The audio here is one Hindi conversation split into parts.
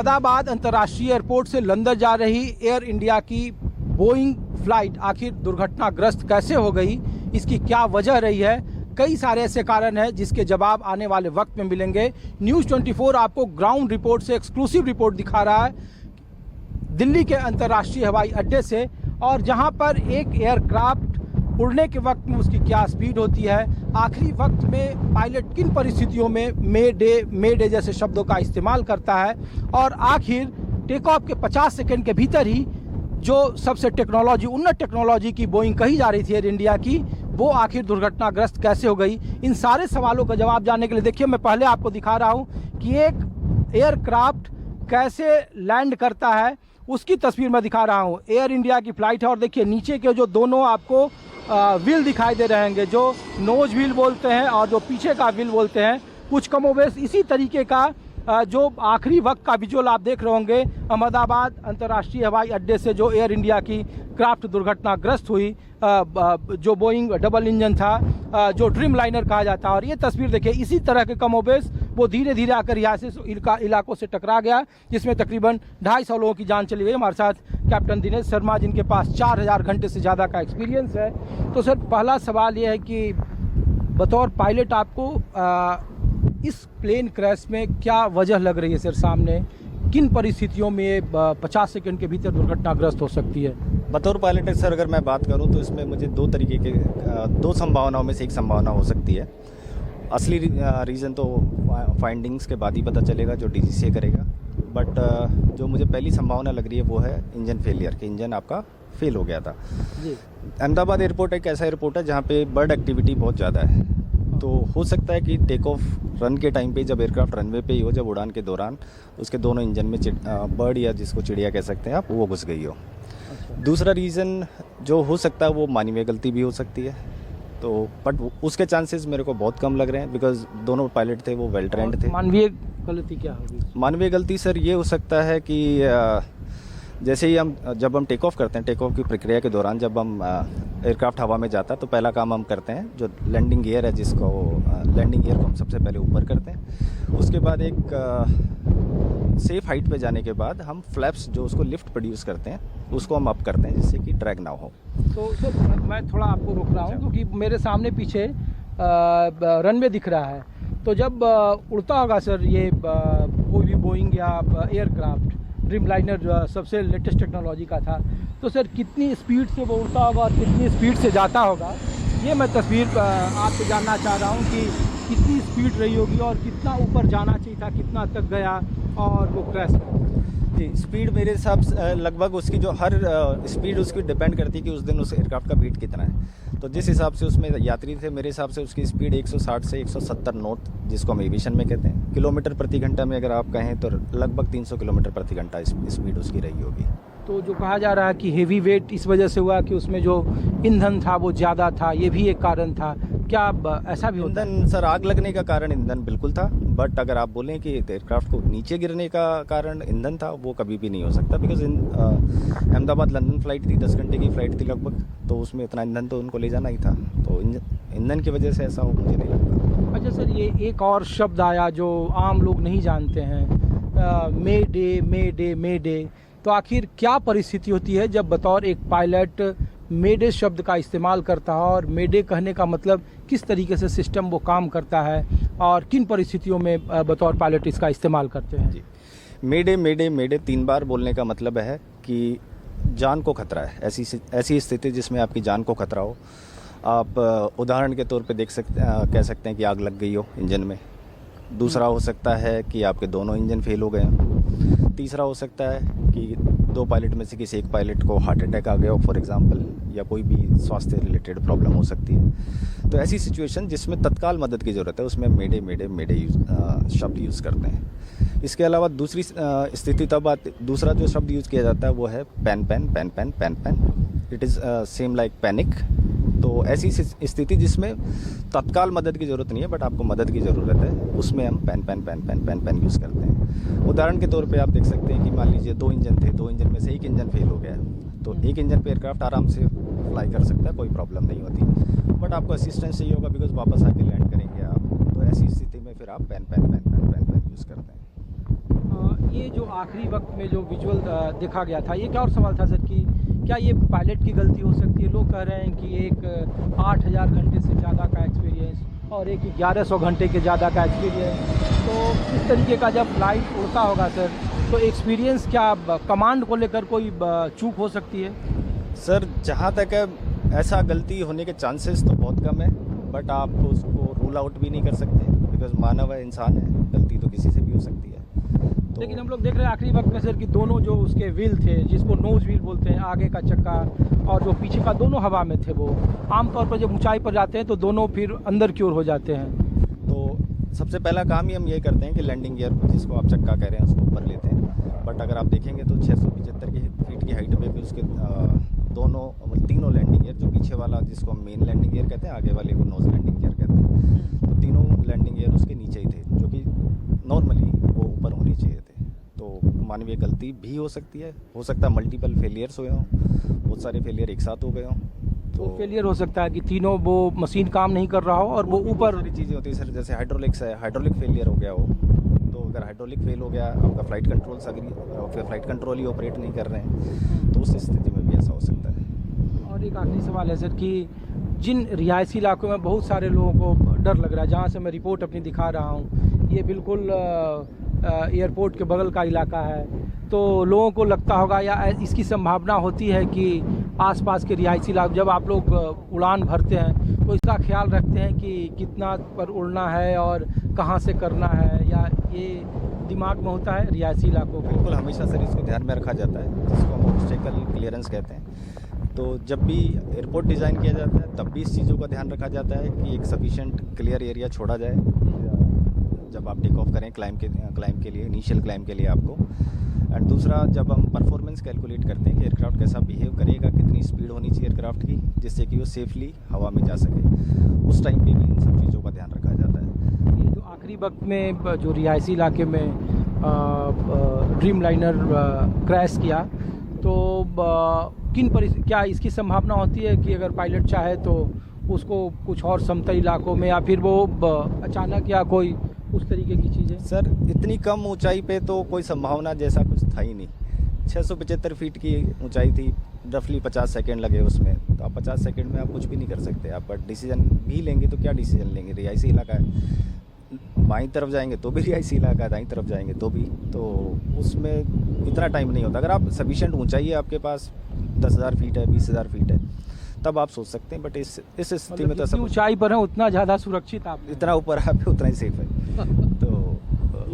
अहमदाबाद अंतर्राष्ट्रीय एयरपोर्ट से लंदन जा रही एयर इंडिया की बोइंग फ्लाइट आखिर दुर्घटनाग्रस्त कैसे हो गई, इसकी क्या वजह रही है। कई सारे ऐसे कारण हैं जिसके जवाब आने वाले वक्त में मिलेंगे। न्यूज़ 24 आपको ग्राउंड रिपोर्ट से एक्सक्लूसिव रिपोर्ट दिखा रहा है दिल्ली के अंतर्राष्ट्रीय हवाई अड्डे से, और जहां पर एक एयरक्राफ्ट उड़ने के वक्त में उसकी क्या स्पीड होती है, आखिरी वक्त में पायलट किन परिस्थितियों में मे डे जैसे शब्दों का इस्तेमाल करता है, और आखिर टेक ऑफ के 50 सेकंड के भीतर ही जो सबसे उन्नत टेक्नोलॉजी की बोइंग कही जा रही थी एयर इंडिया की, वो आखिर दुर्घटनाग्रस्त कैसे हो गई। इन सारे सवालों का जवाब जानने के लिए देखिए, मैं पहले आपको दिखा रहा हूँ कि एक एयरक्राफ्ट कैसे लैंड करता है, उसकी तस्वीर मैं दिखा रहा हूँ। एयर इंडिया की फ्लाइट है और देखिए नीचे के जो दोनों आपको व्हील दिखाई दे रहे होंगे, जो नोज व्हील बोलते हैं और जो पीछे का व्हील बोलते हैं, कुछ कमोबेश इसी तरीके का जो आखिरी वक्त का विजुअल आप देख रहे होंगे अहमदाबाद अंतर्राष्ट्रीय हवाई अड्डे से जो एयर इंडिया की क्राफ्ट दुर्घटनाग्रस्त हुई, जो बोइंग डबल इंजन था, जो ड्रीम लाइनर कहा जाता है। और ये तस्वीर देखिए, इसी तरह के कमोबेश वो धीरे धीरे आकर यहाँ से इलाकों से टकरा गया, जिसमें तकरीबन 250 लोगों की जान चली गई। हमारे साथ कैप्टन दिनेश शर्मा, जिनके पास 4000 घंटे से ज़्यादा का एक्सपीरियंस है। तो सर, पहला सवाल ये है कि बतौर पायलट आपको इस प्लेन क्रैश में क्या वजह लग रही है सर सामने, किन परिस्थितियों में 50 सेकंड के भीतर दुर्घटनाग्रस्त हो सकती है? बतौर पायलट सर अगर मैं बात करूं तो इसमें मुझे दो संभावनाओं में से एक संभावना हो सकती है। असली रीज़न तो फाइंडिंग्स के बाद ही पता चलेगा, जो DGCA करेगा। बट जो मुझे पहली संभावना लग रही है वो है इंजन फेलियर, कि इंजन आपका फेल हो गया था जी। अहमदाबाद एयरपोर्ट एक ऐसा एयरपोर्ट है जहाँ पे बर्ड एक्टिविटी बहुत ज़्यादा है, तो हो सकता है कि टेक ऑफ रन के टाइम पे जब एयरक्राफ्ट रनवे पे ही हो, जब उड़ान के दौरान उसके दोनों इंजन में बर्ड या जिसको चिड़िया कह सकते हैं आप, वो घुस गई हो। अच्छा। दूसरा रीज़न जो हो सकता है वो मानवीय गलती भी हो सकती है, तो बट उसके चांसेस मेरे को बहुत कम लग रहे हैं, बिकॉज दोनों पायलट थे वो वेल ट्रेंड थे। मानवीय गलती क्या होगी? मानवीय गलती सर ये हो सकता है कि जैसे ही जब हम टेक ऑफ करते हैं, टेक ऑफ की प्रक्रिया के दौरान जब हम एयरक्राफ्ट हवा में जाता है तो पहला काम हम करते हैं जो लैंडिंग गियर है, जिसको लैंडिंग गियर को हम सबसे पहले ऊपर करते हैं। उसके बाद एक सेफ हाइट पे जाने के बाद हम फ्लैप्स जो उसको लिफ्ट प्रोड्यूस करते हैं उसको हम अप करते हैं, जिससे कि ड्रैग ना हो। तो मैं थोड़ा आपको रोक रहा हूँ क्योंकि मेरे सामने पीछे रनवे दिख रहा है, तो जब उड़ता होगा सर ये कोई भी बोइंग या एयरक्राफ्ट, ड्रीम लाइनर सबसे लेटेस्ट टेक्नोलॉजी का था, तो सर कितनी स्पीड से वो उड़ता होगा और कितनी स्पीड से जाता होगा, ये मैं तस्वीर आपसे जानना चाह रहा हूँ कि कितनी स्पीड रही होगी और कितना ऊपर जाना चाहिए था, कितना तक गया और वो क्रैश कर। जी, स्पीड मेरे हिसाब से लगभग उसकी जो हर स्पीड उसकी डिपेंड करती है कि उस दिन उस एयरक्राफ्ट का वेट कितना है। तो जिस हिसाब से उसमें यात्री थे, मेरे हिसाब से उसकी स्पीड 160 से 170 नॉट, जिसको हम एविएशन में कहते हैं, किलोमीटर प्रति घंटा में अगर आप कहें तो लगभग 300 किलोमीटर प्रति घंटा स्पीड उसकी रही होगी। तो जो कहा जा रहा है कि हेवी वेट इस वजह से हुआ कि उसमें जो ईंधन था वो ज़्यादा था, ये भी एक कारण था क्या? ऐसा भी होता है? ईंधन सर, आग लगने का कारण ईंधन बिल्कुल था, बट अगर आप बोलें कि एयरक्राफ्ट को नीचे गिरने का कारण ईंधन था, वो कभी भी नहीं हो सकता, बिकॉज अहमदाबाद लंदन फ्लाइट थी, 10 घंटे की फ्लाइट थी लगभग, तो उसमें इतना ईंधन तो उनको ले जाना ही था, तो ईंधन की वजह से ऐसा हो मुझे नहीं लगता। अच्छा सर, ये एक और शब्द आया जो आम लोग नहीं जानते हैं, मे डे, तो आखिर क्या परिस्थिति होती है जब बतौर एक पायलट मेडे शब्द का इस्तेमाल करता है, और मेडे कहने का मतलब किस तरीके से सिस्टम वो काम करता है और किन परिस्थितियों में बतौर पायलट इसका इस्तेमाल करते हैं? जी, मेडे 3 बार बोलने का मतलब है कि जान को खतरा है, ऐसी स्थिति जिसमें आपकी जान को खतरा हो। आप उदाहरण के तौर पे कह सकते हैं कि आग लग गई हो इंजन में। दूसरा हो सकता है कि आपके दोनों इंजन फेल हो गए हों। तीसरा हो सकता है कि 2 पायलट में से किसी एक पायलट को हार्ट अटैक आ गया हो फॉर एग्जांपल, या कोई भी स्वास्थ्य रिलेटेड प्रॉब्लम हो सकती है। तो ऐसी सिचुएशन जिसमें तत्काल मदद की ज़रूरत है, उसमें मेडे शब्द यूज़ करते हैं। इसके अलावा दूसरी स्थिति दूसरा जो शब्द यूज़ किया जाता है वो है pan. It is same like panic. तो ऐसी स्थिति जिसमें तत्काल मदद की ज़रूरत नहीं है बट आपको मदद की ज़रूरत है, उसमें हम पैन यूज़ करते हैं। उदाहरण के तौर पे आप देख सकते हैं कि मान लीजिए 2 इंजन थे, 2 इंजन में से एक इंजन फेल हो गया, तो एक इंजन पे एयरक्राफ्ट आराम से फ्लाई कर सकता है, कोई प्रॉब्लम नहीं होती, बट आपको असिस्टेंस चाहिए होगा बिकॉज वापस आके लैंड करेंगे आप, तो ऐसी स्थिति में फिर आप पैन यूज़ करते हैं। ये जो आखिरी वक्त में जो विजुअल देखा गया था, ये क्या और सवाल था सर कि क्या ये पायलट की गलती हो सकती है? लोग कह रहे हैं कि एक 8000 घंटे से ज़्यादा का एक्सपीरियंस और एक 1100 घंटे के ज़्यादा का एक्सपीरियंस, तो इस तरीके का जब फ्लाइट उड़ता होगा सर, तो एक्सपीरियंस क्या कमांड को लेकर कोई चूक हो सकती है? सर जहाँ तक है ऐसा गलती होने के चांसेस तो बहुत कम है, बट आप उसको रूल आउट भी नहीं कर सकते, बिकॉज मानव है, इंसान है, गलती तो किसी से भी हो सकती है। तो लेकिन हम लोग देख रहे हैं आखिरी वक्त में सर कि दोनों जो उसके व्हील थे, जिसको नोज व्हील बोलते हैं, आगे का चक्का और जो पीछे का, दोनों हवा में थे। वो आमतौर पर जब ऊंचाई पर जाते हैं तो दोनों फिर अंदर की ओर हो जाते हैं। तो सबसे पहला काम ही हम ये करते हैं कि लैंडिंग गियर, जिसको आप चक्का कह रहे हैं, उसको ऊपर लेते हैं। बट अगर आप देखेंगे तो 675 फीट की हाइट पे भी उसके तीनों लैंडिंग गियर, जो पीछे वाला जिसको हम मेन लैंडिंग गियर कहते हैं, आगे वाले को नोज लैंडिंग गियर कहते हैं, तो तीनों लैंडिंग गियर उसके नीचे ही थे, जो कि नॉर्मली वो ऊपर होने चाहिए थे। तो मानवीय गलती भी हो सकती है, हो सकता है मल्टीपल फेलियर्स हुए हों, बहुत सारे फेलियर एक साथ हो गए हों। तो फेलियर हो सकता है कि तीनों वो मशीन काम नहीं कर रहा हो और वो ऊपर सारी चीज़ें होती है सर, जैसे हाइड्रोलिक्स है, हाइड्रोलिक फेलियर हो गया हो, तो अगर हाइड्रोलिक फेल हो गया, आपका फ्लाइट कंट्रोल फिर फ्लाइट कंट्रोल ही ऑपरेट नहीं कर रहे हैं, तो उस स्थिति में भी ऐसा हो सकता है। और एक आखिरी सवाल है सर कि जिन रिहायशी इलाकों में बहुत सारे लोगों को डर लग रहा है, जहाँ से मैं रिपोर्ट अपनी दिखा रहा हूँ, ये बिल्कुल एयरपोर्ट के बगल का इलाका है, तो लोगों को लगता होगा या इसकी संभावना होती है कि आसपास के रिहायशी इलाके, जब आप लोग उड़ान भरते हैं तो इसका ख्याल रखते हैं कि कितना पर उड़ना है और कहाँ से करना है, या ये दिमाग में होता है रिहायशी इलाकों को? बिल्कुल, हमेशा सर इसको ध्यान में रखा जाता है, जिसको हम ऑब्स्टेकल क्लियरेंस कहते हैं। तो जब भी एयरपोर्ट डिज़ाइन किया जाता है तब भी इस चीज़ों का ध्यान रखा जाता है कि एक सफिशिएंट क्लियर एरिया छोड़ा जाए जब आप टेक ऑफ करें क्लाइंब के लिए, इनिशियल क्लाइंब के लिए आपको। एंड दूसरा, जब हम परफॉर्मेंस कैलकुलेट करते हैं कि एयरक्राफ्ट कैसा बिहेव करेगा, कितनी स्पीड होनी चाहिए एयरक्राफ्ट की, जिससे कि वो सेफली हवा में जा सके, उस टाइम पे भी इन सब चीज़ों का ध्यान रखा जाता है। ये जो आखिरी वक्त में जो रिहायशी इलाके में ड्रीम लाइनर क्रैश किया, तो क्या इसकी संभावना होती है कि अगर पायलट चाहे तो उसको कुछ और समतल इलाकों में, या फिर वो अचानक या कोई उस तरीके की चीज़ें? सर इतनी कम ऊंचाई पे तो कोई संभावना जैसा कुछ था ही नहीं। 675 फीट की ऊंचाई थी, रफली 50 सेकंड लगे उसमें, तो आप 50 सेकंड में आप कुछ भी नहीं कर सकते। आप डिसीजन भी लेंगे तो क्या डिसीजन लेंगे, रिहायशी इलाका है, बाईं तरफ जाएंगे तो भी रिहायशी इलाका है, दाईं तरफ जाएंगे तो भी, तो उसमें इतना टाइम नहीं होता। अगर आप सफिशिएंट ऊंचाई है आपके पास, 10,000 फीट है, 20,000 फीट है, तब आप सोच सकते हैं। बट इस स्थिति में तो सब ऊंचाई पर है उतना ज़्यादा सुरक्षित आप, इतना ऊपर आप उतना ही सेफ है, तो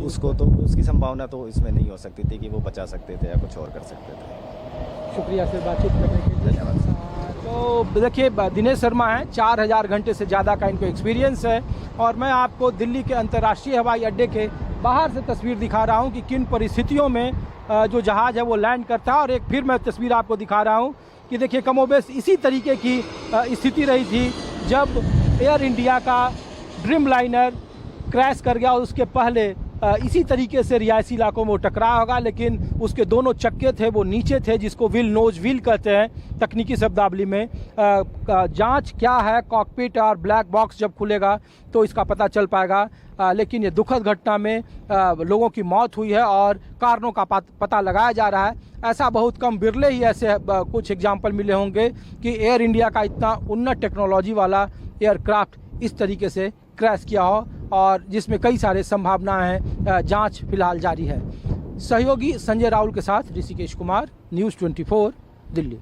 उसको तो उसकी संभावना तो इसमें नहीं हो सकती थी कि वो बचा सकते थे या कुछ और कर सकते थे। शुक्रिया सर बातचीत करने के लिए। धन्यवाद। तो देखिए, दिनेश शर्मा हैं, 4000 घंटे से ज़्यादा का इनको एक्सपीरियंस है, और मैं आपको दिल्ली के अंतर्राष्ट्रीय हवाई अड्डे के बाहर से तस्वीर दिखा रहा हूं कि किन परिस्थितियों में जो जहाज़ है वो लैंड करता है। और एक फिर मैं तस्वीर आपको दिखा रहा हूं कि देखिए, कमोबेश इसी तरीके की स्थिति रही थी जब एयर इंडिया का ड्रीम लाइनर क्रैश कर गया, और उसके पहले इसी तरीके से रिहायशी इलाकों में वो टकरा होगा, लेकिन उसके दोनों चक्के थे वो नीचे थे, जिसको व्हील नोज व्हील कहते हैं तकनीकी शब्दावली में। जांच क्या है, कॉकपिट और ब्लैक बॉक्स जब खुलेगा तो इसका पता चल पाएगा। लेकिन ये दुखद घटना में लोगों की मौत हुई है और कारणों का पता लगाया जा रहा है। ऐसा बहुत कम, बिरले ही ऐसे कुछ एग्जाम्पल मिले होंगे कि एयर इंडिया का इतना उन्नत टेक्नोलॉजी वाला एयरक्राफ्ट इस तरीके से क्रैश किया हो, और जिसमें कई सारे संभावनाएं हैं। जांच फिलहाल जारी है। सहयोगी संजय राहुल के साथ ऋषिकेश कुमार, न्यूज़ 24 दिल्ली।